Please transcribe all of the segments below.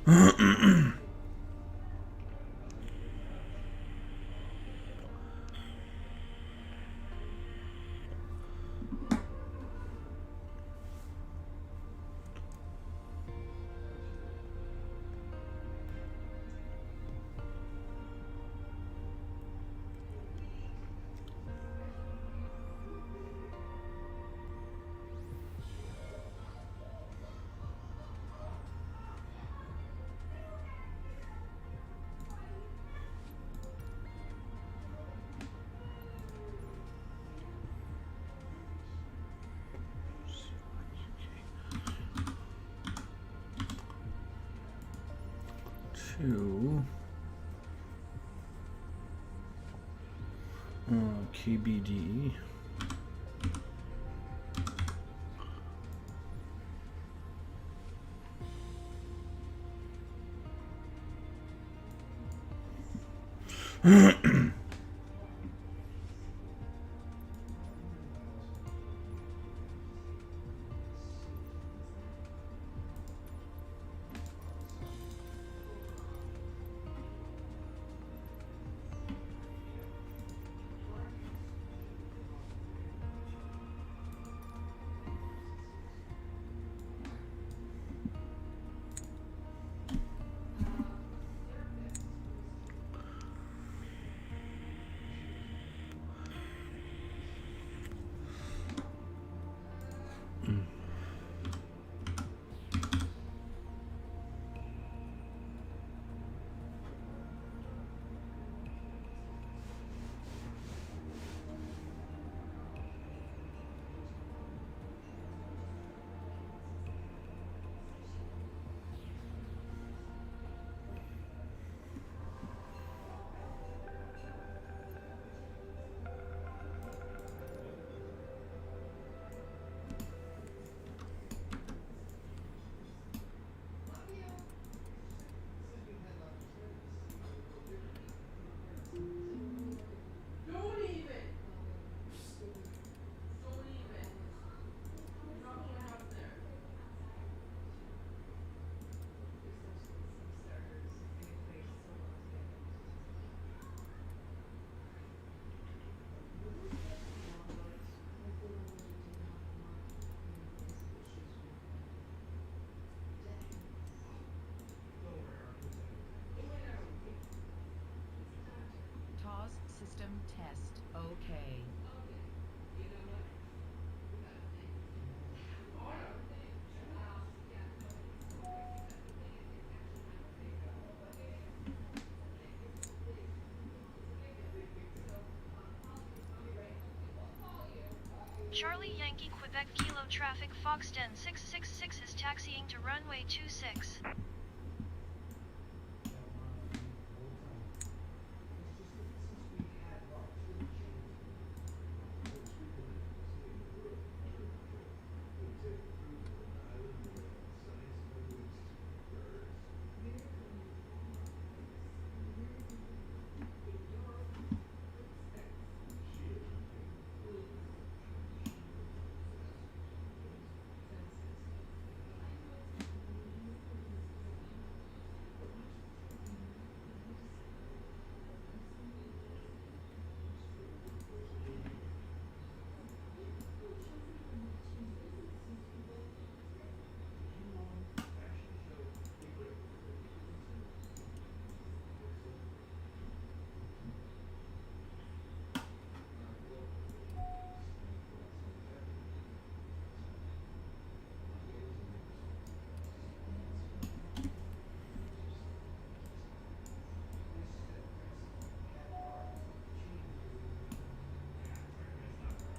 To KBD. TOS system test. Okay. Charlie Yankee Quebec Kilo traffic Foxden 666 is taxiing to runway 26.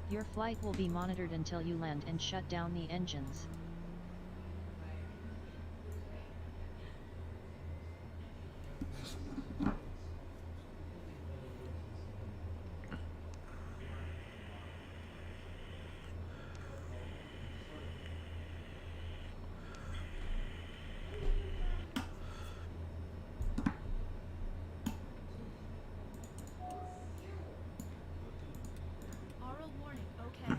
Your flight will be monitored until you land and shut down the engines. Aural warning, okay.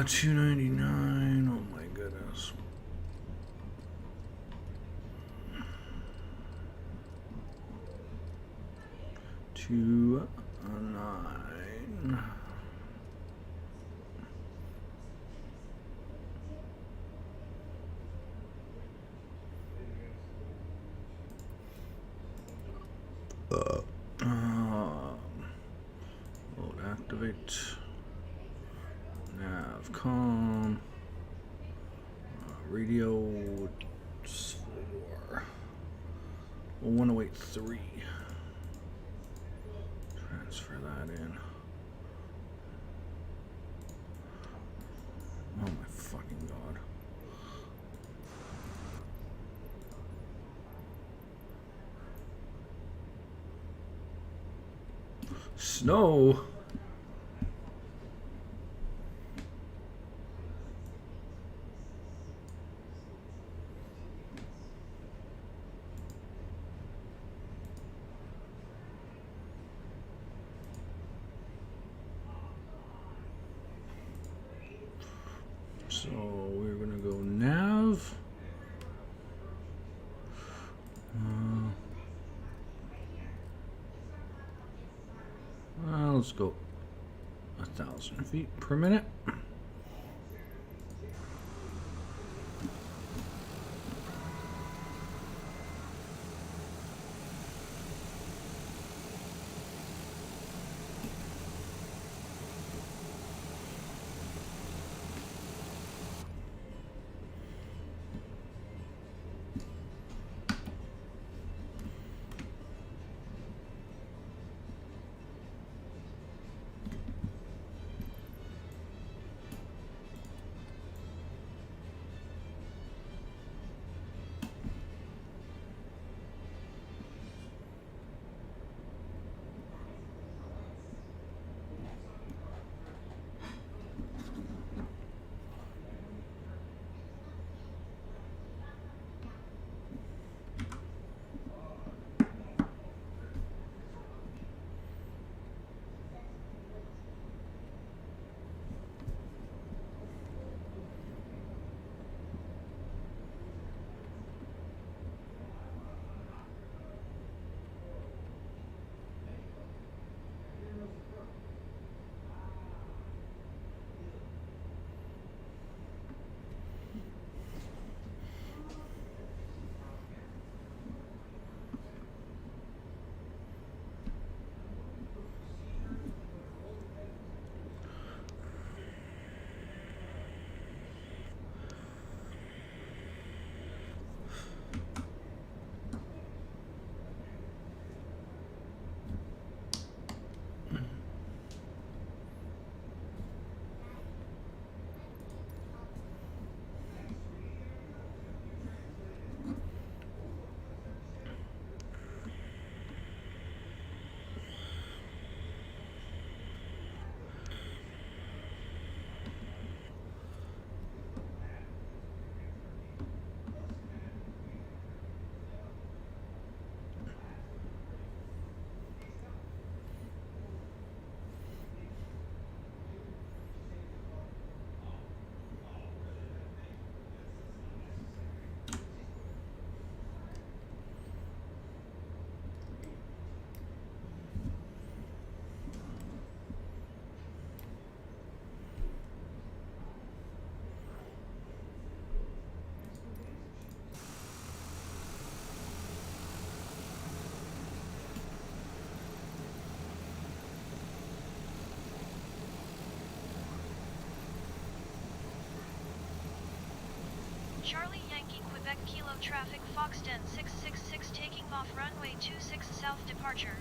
$2.99. Oh my goodness. $2.09. Load activate. Navcom. Radio 4. 1083. Transfer that in. Oh my fucking god. Snow. So we're gonna go nav. Let's go 1,000 feet per minute. Charlie Yankee Quebec Kilo Traffic Foxden 666 taking off runway 26 south departure.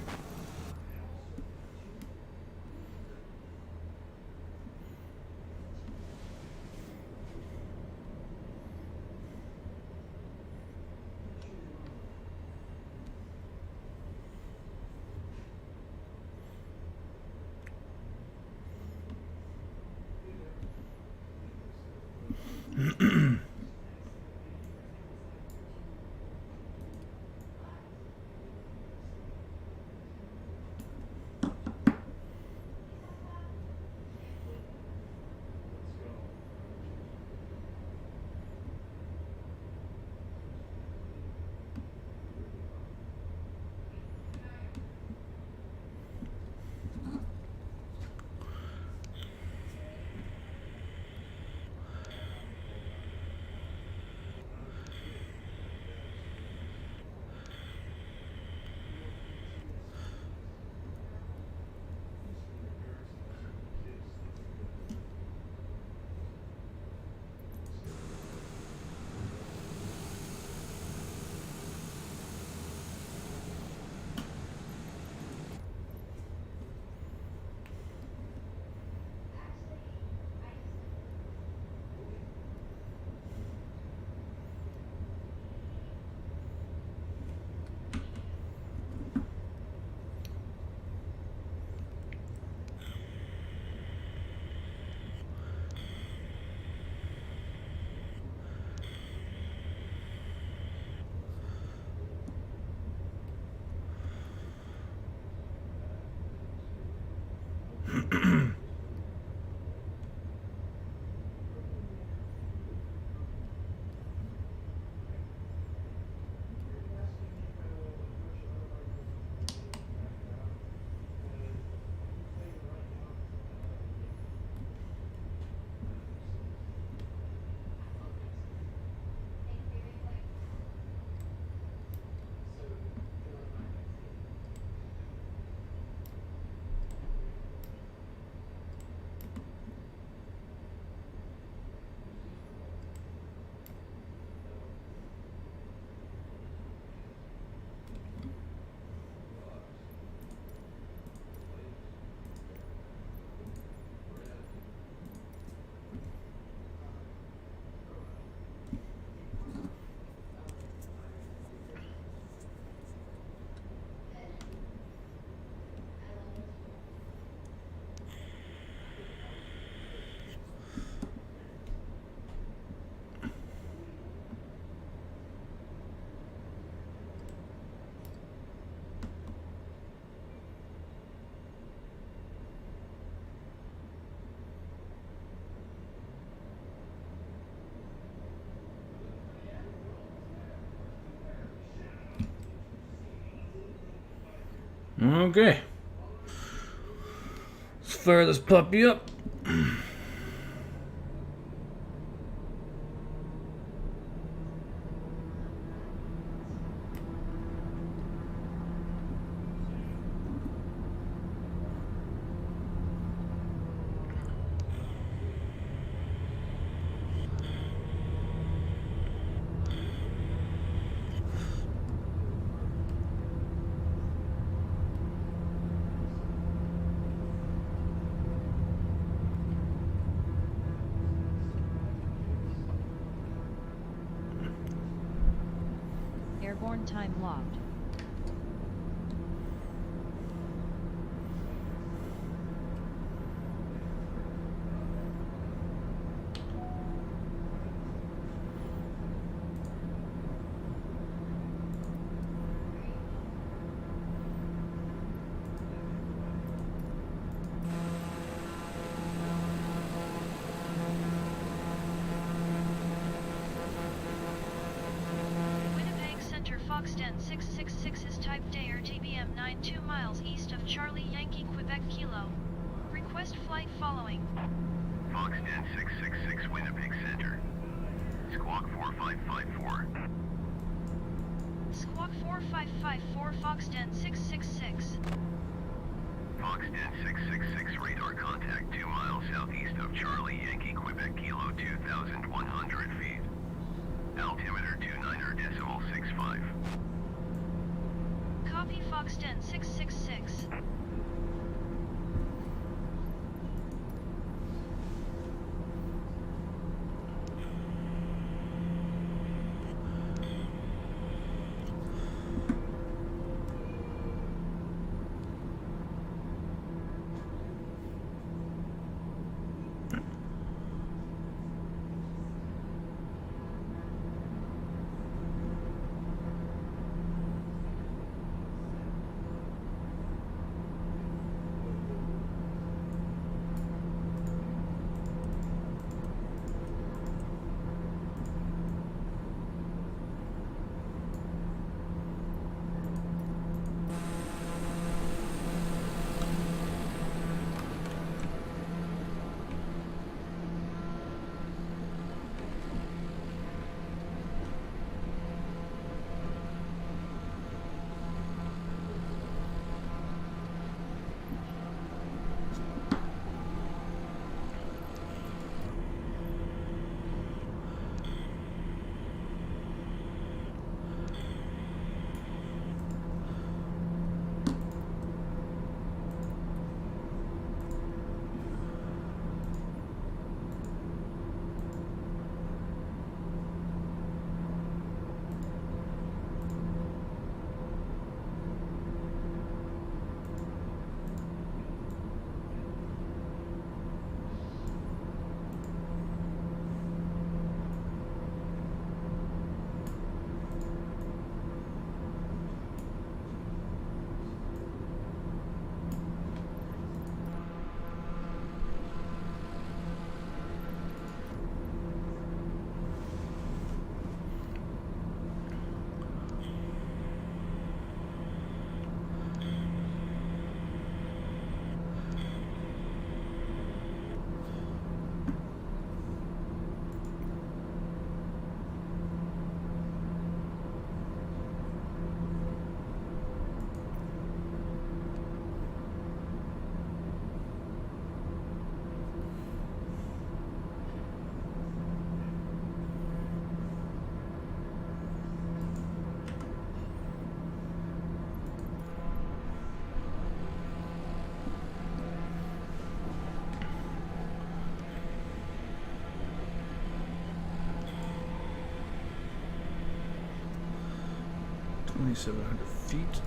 Okay. Let's fire this puppy up. Airborne time logged. Winnipeg Center Foxden 666 is type Dair TBM 92 miles east of Charlie Yankee Quebec Kilo. Request flight following. Foxden 666 Winnipeg Center. Squawk 4554. Squawk 4554 Foxden 666. Foxden 666 radar contact 2 miles southeast of Charlie Yankee Quebec Kilo 2,100 feet. Altimeter 29.65. Copy Foxden 666. 2,700 feet.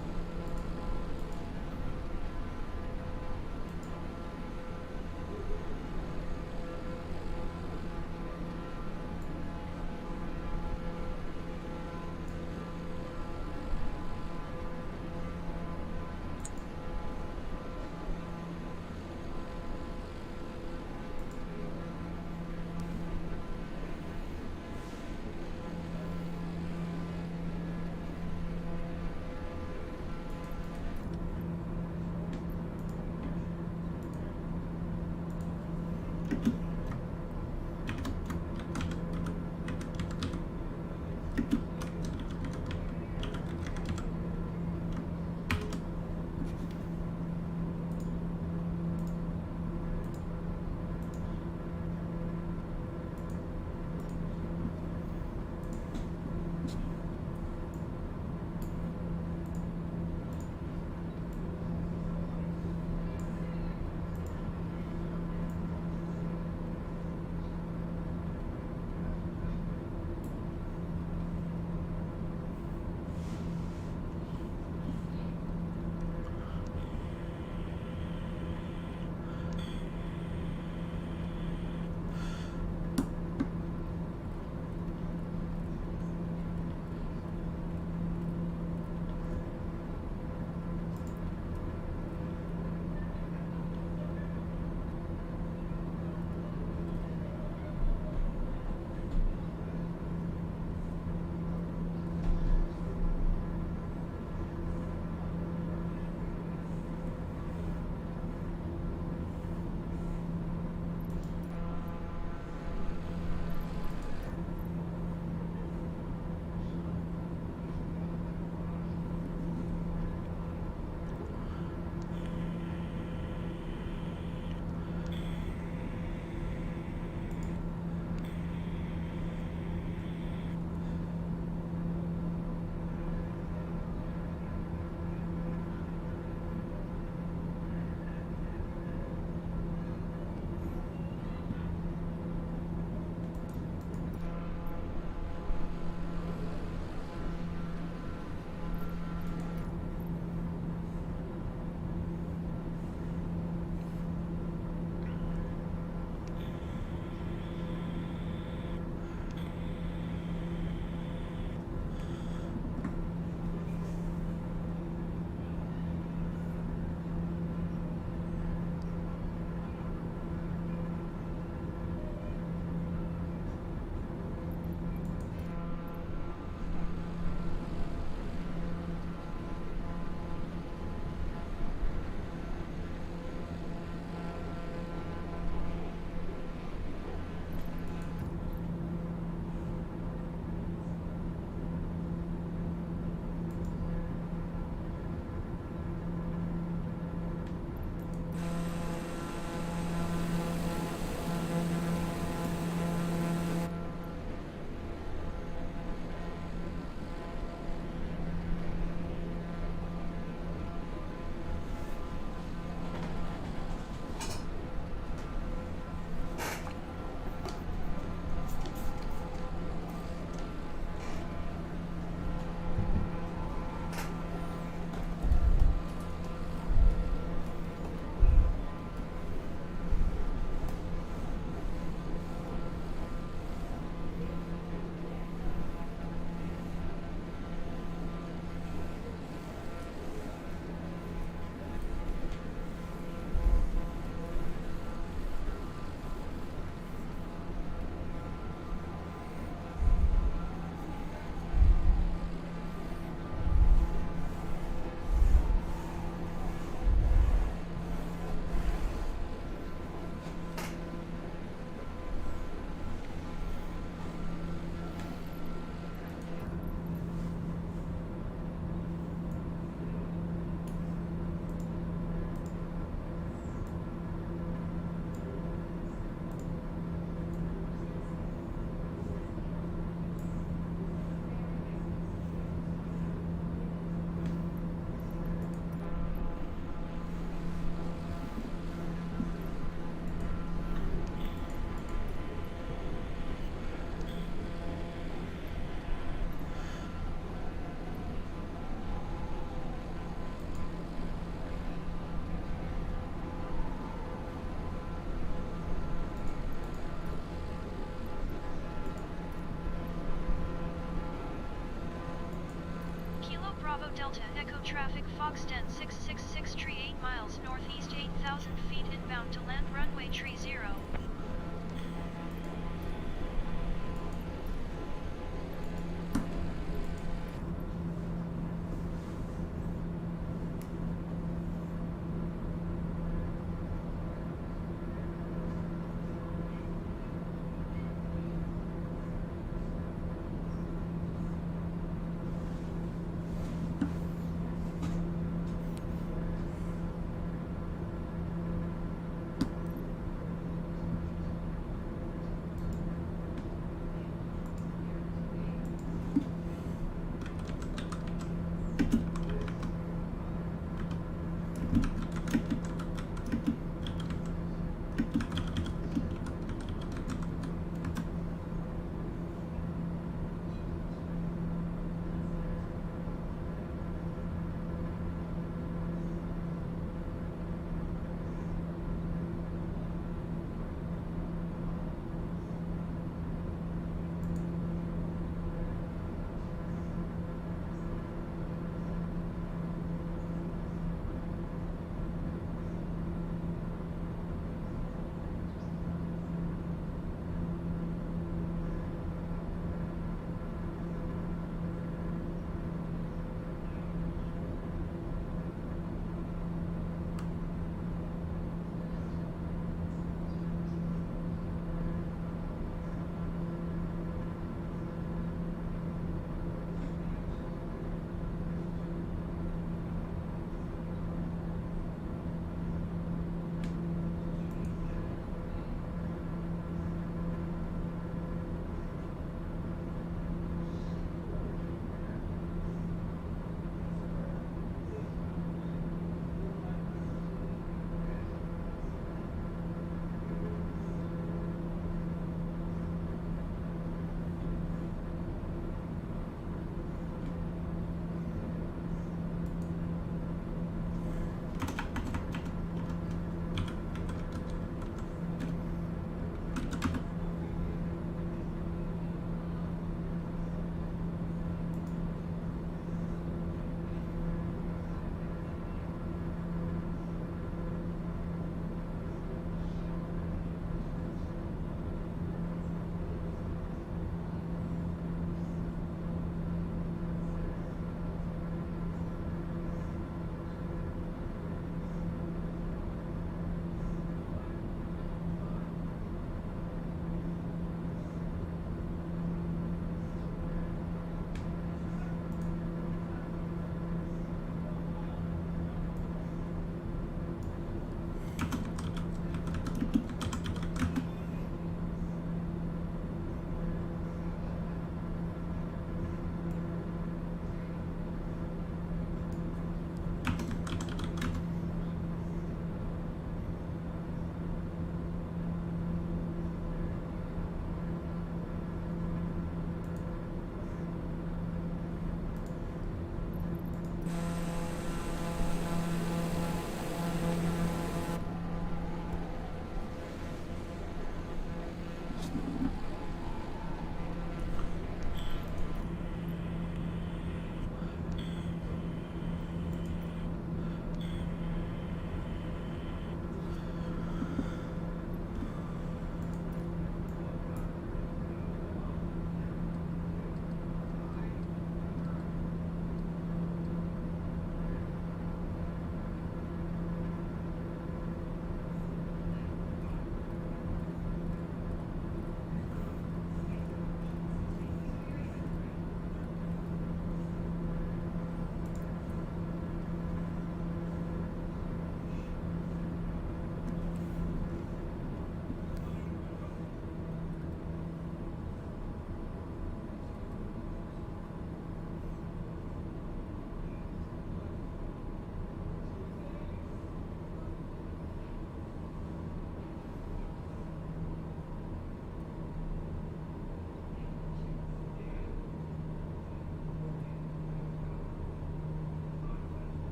Echo Delta Echo traffic Foxden 666 tree 8 miles northeast 8,000 feet inbound to land runway tree 0.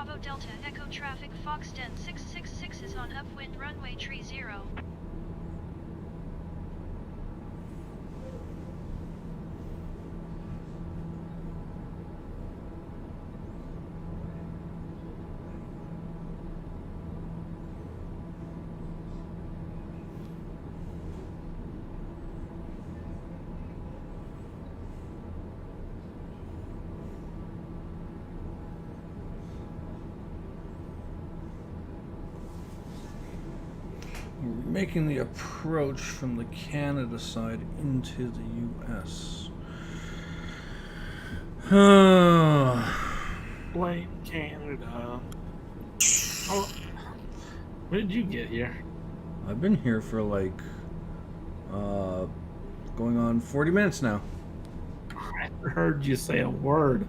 Bravo Delta Echo traffic Foxden 666 is on upwind runway tree 0. Making the approach from the Canada side into the U.S. Blame Canada. Oh, when did you get here? I've been here for like going on 40 minutes now. I heard you say a word.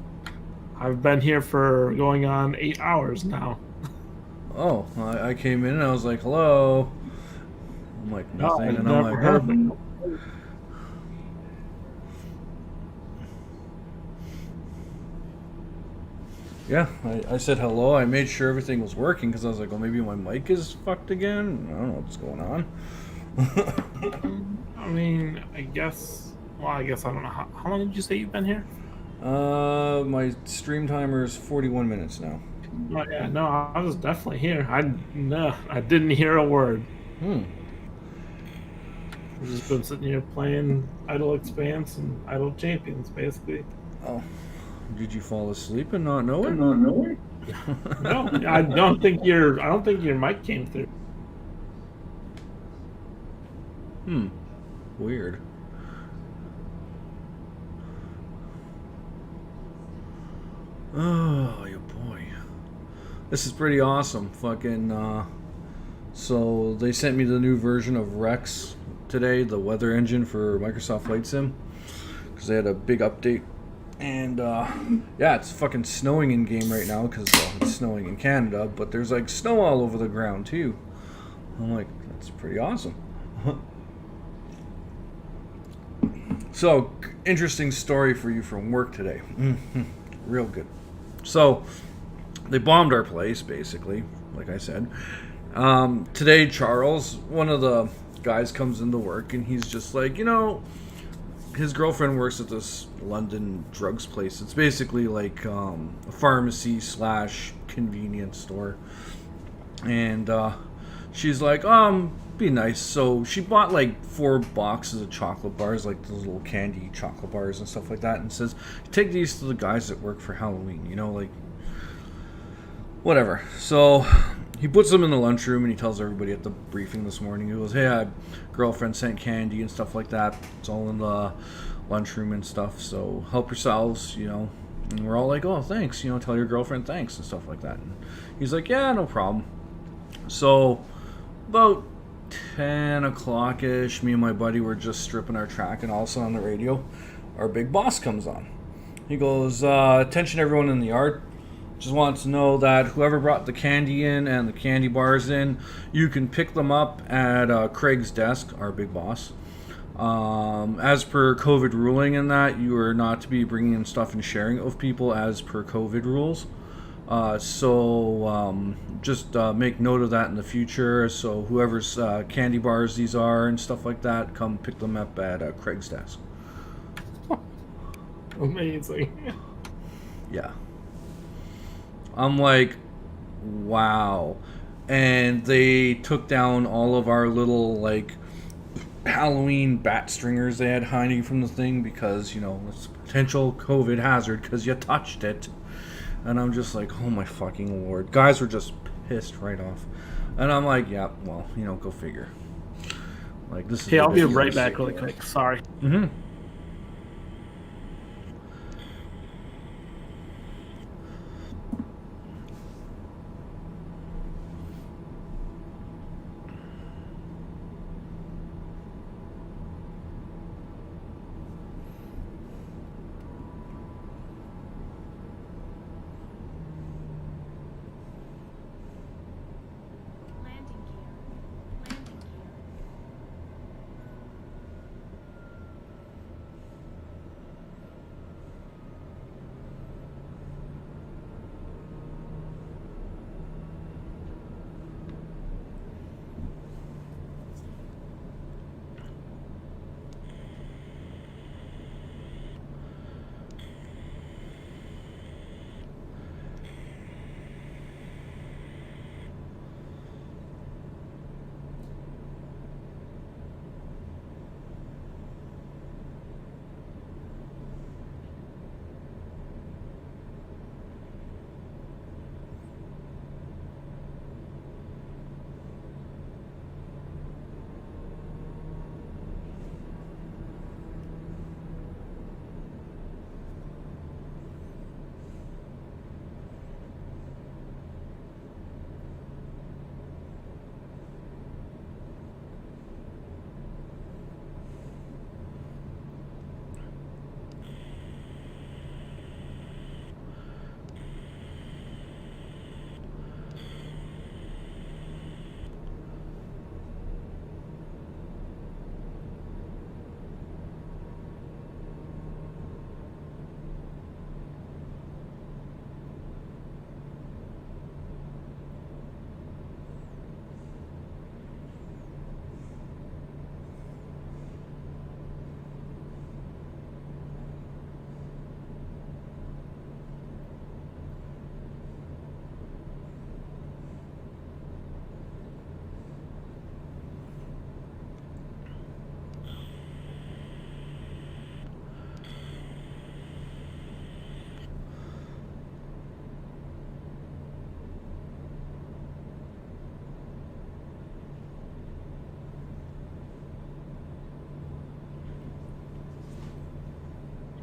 I've been here for going on 8 hours now. Oh, I came in and I was like, hello. I'm like, No, nothing. I've And I'm never like, heard huh? of it. Yeah, I said hello. I made sure everything was working because I was like, well, maybe my mic is fucked again. I don't know what's going on. I mean, I guess I don't know. How long did you say you've been here? My stream timer is 41 minutes now. Oh, yeah, no, I was definitely here. I didn't hear a word. I've just been sitting here playing Idle Expanse and Idle Champions, basically. Oh, did you fall asleep and not know it? No, I don't think your mic came through. Weird. Oh, you boy. This is pretty awesome. Fucking, so they sent me the new version of Rex today, the weather engine for Microsoft Flight Sim, because they had a big update. And, yeah, it's fucking snowing in game right now, because it's snowing in Canada, but there's, like, snow all over the ground, too. I'm like, that's pretty awesome. So, interesting story for you from work today. Real good. So, they bombed our place, basically, like I said. Today, Charles, one of the guys, comes into work, and he's just like, you know, his girlfriend works at this London drugs place. It's basically like a pharmacy / convenience store. And she's like, be nice. So she bought like 4 boxes of chocolate bars, like those little candy chocolate bars and stuff like that, and says, take these to the guys that work for Halloween, you know, like whatever. So he puts them in the lunchroom and he tells everybody at the briefing this morning, he goes, hey, I girlfriend sent candy and stuff like that. It's all in the lunchroom and stuff, so help yourselves, you know. And we're all like, oh, thanks, you know, tell your girlfriend thanks and stuff like that. And he's like, yeah, no problem. So about 10 o'clock ish, me and my buddy were just stripping our track, and all of a sudden on the radio, our big boss comes on. He goes, attention everyone in the yard. Just wants to know that whoever brought the candy in and the candy bars in, you can pick them up at Craig's desk, our big boss. As per COVID ruling in that, you are not to be bringing in stuff and sharing it with people as per COVID rules. So just make note of that in the future. So whoever's candy bars these are and stuff like that, come pick them up at Craig's desk. Amazing. Yeah. I'm like, wow. And they took down all of our little, like, Halloween bat stringers they had hiding from the thing because, you know, it's a potential COVID hazard because you touched it. And I'm just like, oh my fucking lord. Guys were just pissed right off. And I'm like, yeah, well, you know, go figure. Like, this is... Hey, I'll be right back really quick. Sorry. Mm-hmm. Landing gear. Landing gear.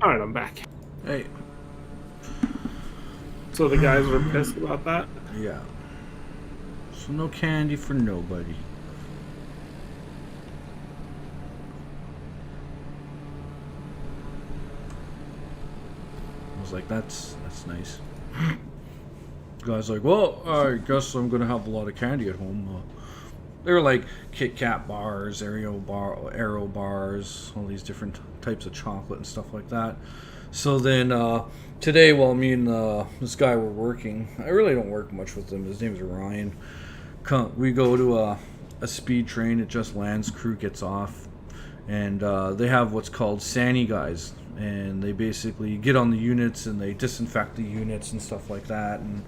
All right, I'm back. Hey, So the guys were pissed about that. yeah. So no candy for nobody. I was like, that's nice. The guy's like, well, I guess I'm gonna have a lot of candy at home. They were like Kit Kat bars, Aero bars, all these different types of chocolate and stuff like that. So then today, while me and this guy were working, I really don't work much with him. His name's Ryan. We go to a speed train. It just lands. Crew gets off, and they have what's called Sani guys, and they basically get on the units and they disinfect the units and stuff like that, and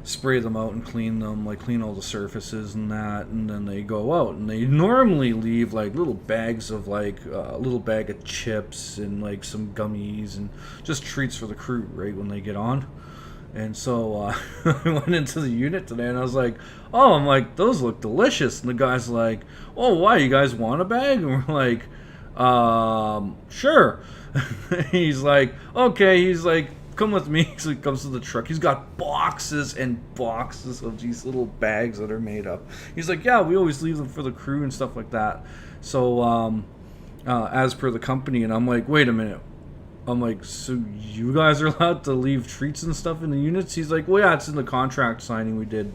spray them out and clean them, like clean all the surfaces and that, and then they go out and they normally leave like little bags of like a little bag of chips and like some gummies and just treats for the crew right when they get on. And so I went into the unit today and I was like, oh, I'm like, those look delicious. And the guy's like, oh, why, you guys want a bag? And we're like, sure. He's like, okay. He's like, come with me. So he comes to the truck. He's got boxes and boxes of these little bags that are made up. He's like, yeah, we always leave them for the crew and stuff like that. So as per the company. And I'm like, wait a minute. I'm like, so you guys are allowed to leave treats and stuff in the units? He's like, well, yeah, it's in the contract signing we did.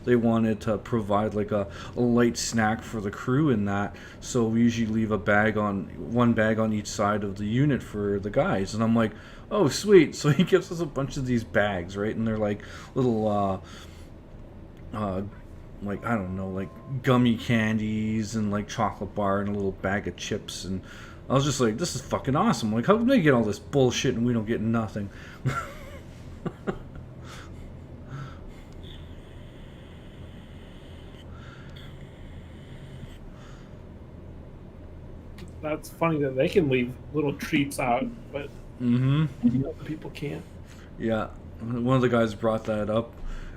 They wanted to provide like a light snack for the crew in that, so we usually leave one bag on each side of the unit for the guys. And I'm like, oh, sweet. So he gives us a bunch of these bags, right? And they're like little, like, I don't know, like gummy candies and like chocolate bar and a little bag of chips. And I was just like, this is fucking awesome. Like, how come they get all this bullshit and we don't get nothing? That's funny that they can leave little treats out, but other people can't. Yeah. One of the guys brought that up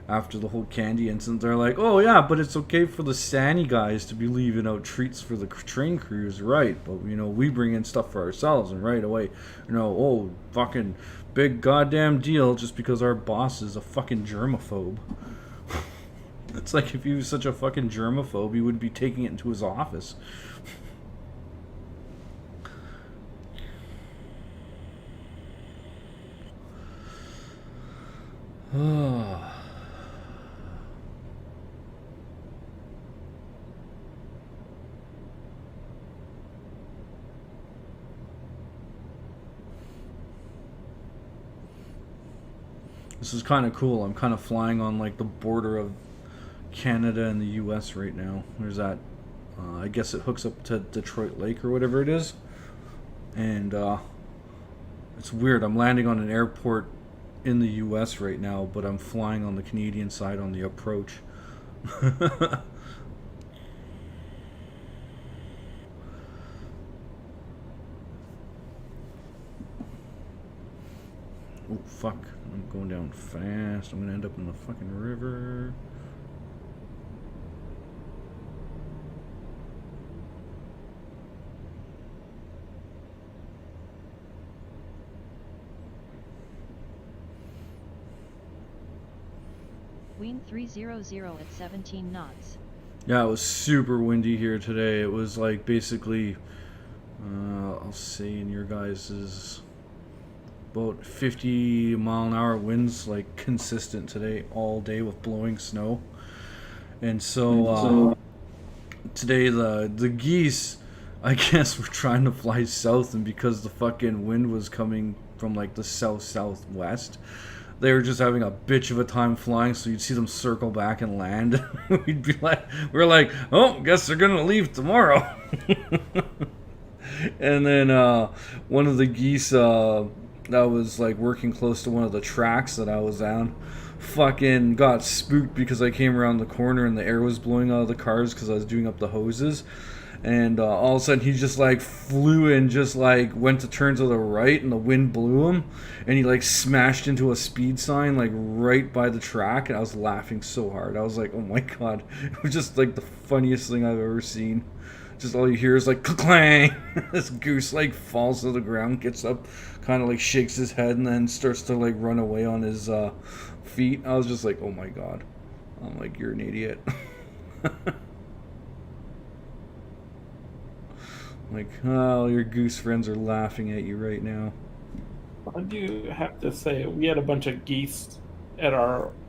after the whole candy incident. They're like, oh, yeah, but it's okay for the Sani guys to be leaving out treats for the train crews, right? But, we bring in stuff for ourselves, and right away, oh, fucking big goddamn deal just because our boss is a fucking germaphobe. It's like if he was such a fucking germaphobe, he wouldn't be taking it into his office. This is kind of cool. I'm kind of flying on like the border of Canada and the US right now. There's that, I guess it hooks up to Detroit Lake or whatever it is. And it's weird. I'm landing on an airport in the US right now, but I'm flying on the Canadian side on the approach. Oh, fuck. I'm going down fast. I'm gonna end up in the fucking river. Wind 300 at 17 knots. Yeah, it was super windy here today. It was like basically, I'll say in your guys's about 50 mile an hour winds, like consistent today all day with blowing snow. And so today the geese, I guess, were trying to fly south, and because the fucking wind was coming from like the southwest, they were just having a bitch of a time flying. So you'd see them circle back and land. we're like, oh, guess they're gonna leave tomorrow. And then one of the geese that was like working close to one of the tracks that I was on fucking got spooked because I came around the corner and the air was blowing out of the cars because I was doing up the hoses. And all of a sudden he just like flew and just like went to turn to the right, and the wind blew him, and he like smashed into a speed sign like right by the track. And I was laughing so hard. I was like, oh my god. It was just like the funniest thing I've ever seen. Just all you hear is like clang. This goose like falls to the ground, gets up, kind of like shakes his head, and then starts to like run away on his feet. I was just like, oh my god. I'm like, you're an idiot. Like, oh, your goose friends are laughing at you right now. I do have to say, we had a bunch of geese at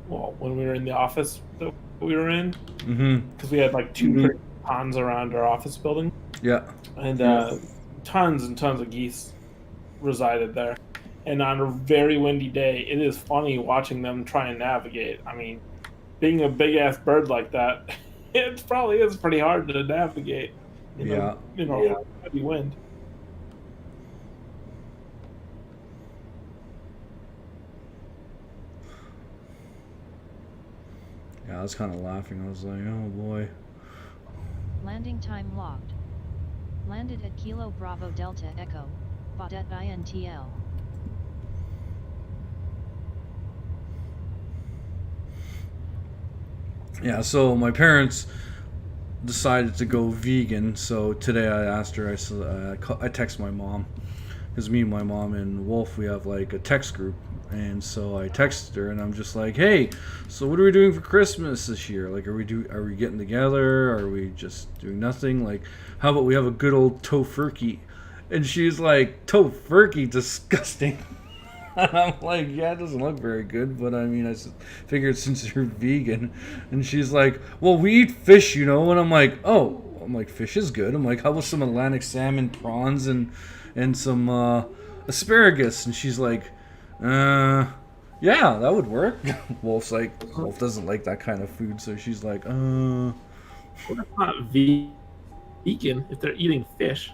when we were in the office that we were in, because we had like two ponds around our office building. Yeah. And tons and tons of geese resided there. And on a very windy day, it is funny watching them try and navigate. I mean, being a big ass bird like that, it probably is pretty hard to navigate in a heavy wind. Yeah, I was kind of laughing. I was like, oh boy. Landing time logged. Landed at Kilo Bravo Delta Echo, Badet INTL. Yeah, so my parents decided to go vegan. So today I asked her, I text my mom, because me and my mom and Wolf, we have like a text group. And so I texted her, and I'm just like, hey, so what are we doing for Christmas this year? Like, are we getting together? Are we just doing nothing? Like, how about we have a good old tofurkey? And she's like, tofurkey? Disgusting. And I'm like, yeah, it doesn't look very good, but I mean, I figured since you're vegan. And she's like, well, we eat fish, you know? And I'm like, oh, fish is good. I'm like, how about some Atlantic salmon, prawns, and some asparagus? And she's like, yeah, that would work. Wolf doesn't like that kind of food, so she's like, Well, that's not vegan if they're eating fish.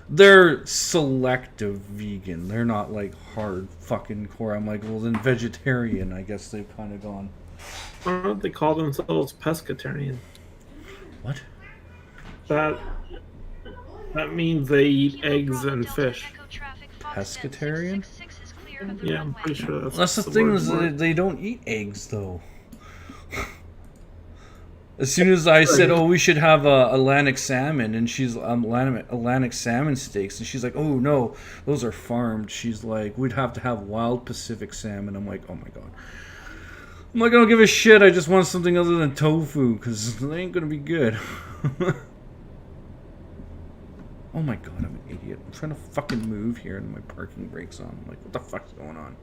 They're selective vegan. They're not like hard fucking core. I'm like, well, then vegetarian. I guess they've kind of gone. Why don't they call themselves pescatarian? What? That means they eat eggs and fish. Pescatarian? Yeah, I'm pretty sure that's the thing is they don't eat eggs though. As soon as I said, oh, we should have Atlantic salmon, and she's Atlantic salmon steaks, and she's like, oh no, those are farmed. She's like, we'd have to have wild Pacific salmon. I'm like, oh my god. I'm like, I don't give a shit. I just want something other than tofu, because they ain't gonna be good. Oh my god, I'm an idiot. I'm trying to fucking move here, and my parking brake's on. I'm like, what the fuck's going on?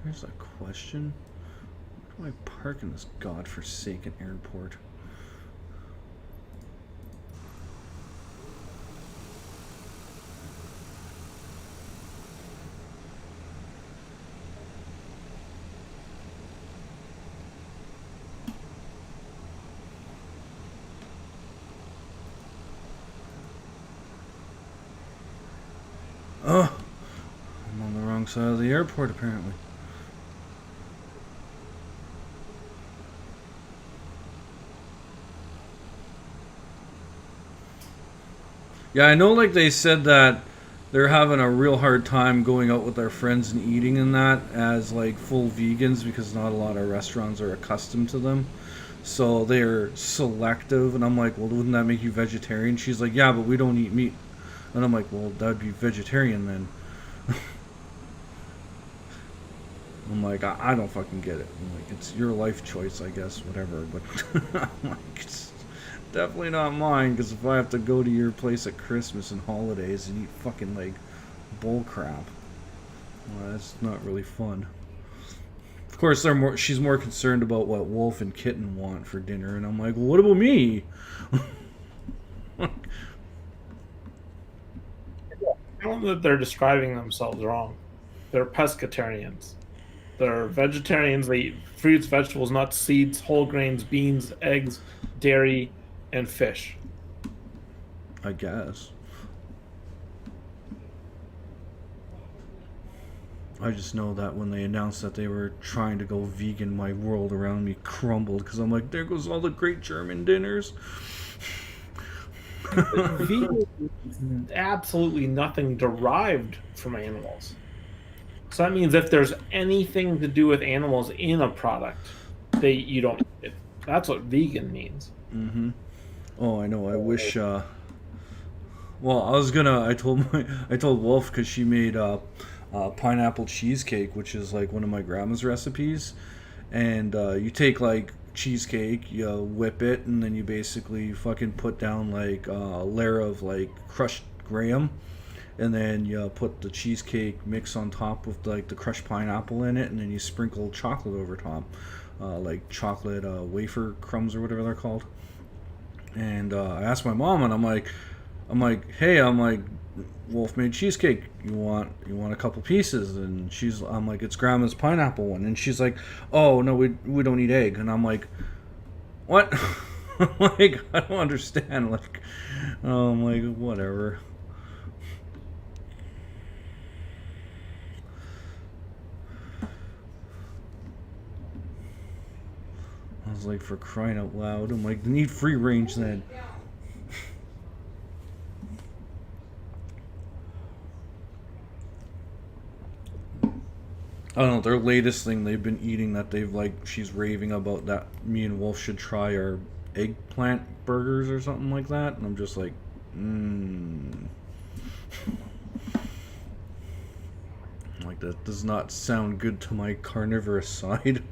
Here's a question. Where do I park in this godforsaken airport? Oh! I'm on the wrong side of the airport, apparently. Yeah, I know, like, they said that they're having a real hard time going out with their friends and eating and that as, like, full vegans because not a lot of restaurants are accustomed to them. So they're selective, and I'm like, well, wouldn't that make you vegetarian? She's like, yeah, but we don't eat meat. And I'm like, well, that'd be vegetarian then. I'm like, I don't fucking get it. I'm like, it's your life choice, I guess, whatever. But I'm like, it's definitely not mine, because if I have to go to your place at Christmas and holidays and eat fucking, like, bull crap, well, that's not really fun. Of course, she's more concerned about what Wolf and Kitten want for dinner, and I'm like, well, what about me? I don't know that they're describing themselves wrong. They're pescatarians. They're vegetarians. They eat fruits, vegetables, nuts, seeds, whole grains, beans, eggs, dairy, and fish. I guess. I just know that when they announced that they were trying to go vegan, my world around me crumbled because I'm like, there goes all the great German dinners. Vegan is absolutely nothing derived from animals. So that means if there's anything to do with animals in a product, you don't eat it. That's what vegan means. Mm-hmm. Oh, I know. I wish. Well, I told Wolf because she made pineapple cheesecake, which is like one of my grandma's recipes, and you take like cheesecake, you whip it, and then you basically fucking put down like a layer of like crushed graham, and then you put the cheesecake mix on top with like the crushed pineapple in it, and then you sprinkle chocolate over top, like chocolate wafer crumbs or whatever they're called. And I asked my mom, and hey, Wolf made cheesecake. You want a couple pieces? And I'm like, it's grandma's pineapple one. And she's like, oh no, we don't eat egg. And I'm like, what? Like, I don't understand. Like, I'm like, whatever. I was like, for crying out loud. I'm like, they need free range then. I don't know, their latest thing they've been eating that she's raving about that me and Wolf should try are eggplant burgers or something like that. And I'm just like, Like, that does not sound good to my carnivorous side.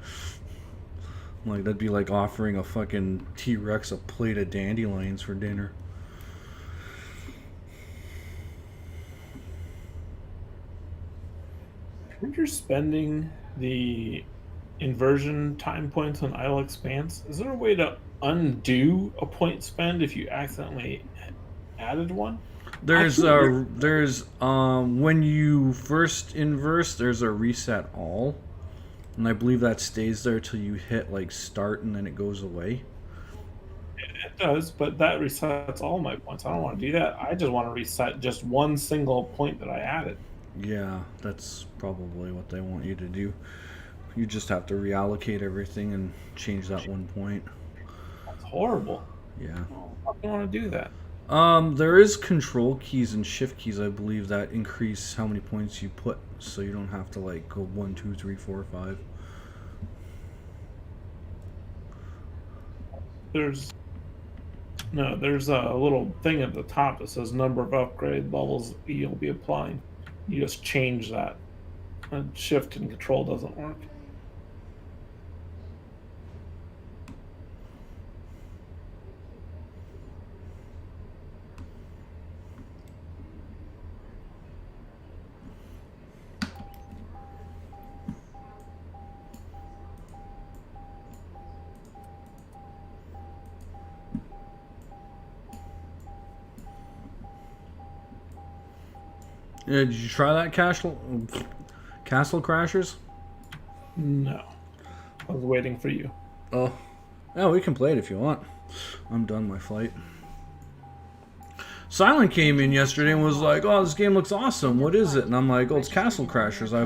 Like, that'd be like offering a fucking T-Rex a plate of dandelions for dinner. When you're spending the inversion time points on idle expanse, is there a way to undo a point spend if you accidentally added one? There's when you first inverse, there's a reset all, and I believe that stays there till you hit like start, and then it goes away. It does, but that resets all my points. I don't want to do that. I just want to reset just one single point that I added. Yeah, that's probably what they want you to do. You just have to reallocate everything and change that one point. That's horrible. Yeah. I don't want to do that. There is control keys and shift keys, I believe, that increase how many points you put, so you don't have to like go 1, 2, 3, 4, 5. There's a little thing at the top that says number of upgrade levels you'll be applying. You just change that. And shift and control doesn't work. Yeah, did you try that Castle Crashers? No. I was waiting for you. Oh. Yeah, we can play it if you want. I'm done my flight. Silent came in yesterday and was like, oh, this game looks awesome. What is it? And I'm like, oh, it's Castle Crashers. I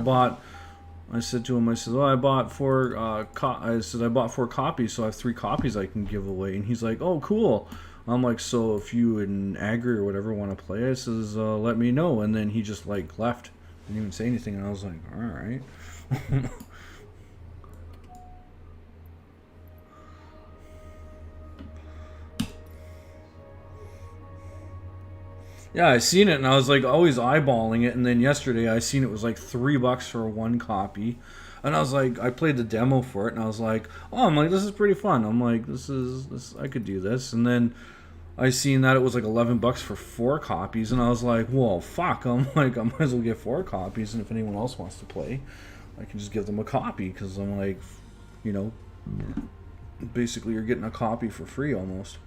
said to him, oh, I bought four copies, so I have 3 copies I can give away. And he's like, oh, cool. I'm like, so if you and Agri or whatever want to play, I says, let me know. And then he just like left, didn't even say anything, and I was like, all right. Yeah, I seen it, and I was like always eyeballing it. And then yesterday, I seen it was like $3 for 1 copy. And I was like, I played the demo for it, and I was like, oh, I'm like, this is pretty fun. I'm like, this I could do this. And then I seen that it was like $11 for 4 copies, and I was like, well, fuck. I'm like, I might as well get 4 copies, and if anyone else wants to play, I can just give them a copy, because I'm like, basically you're getting a copy for free almost.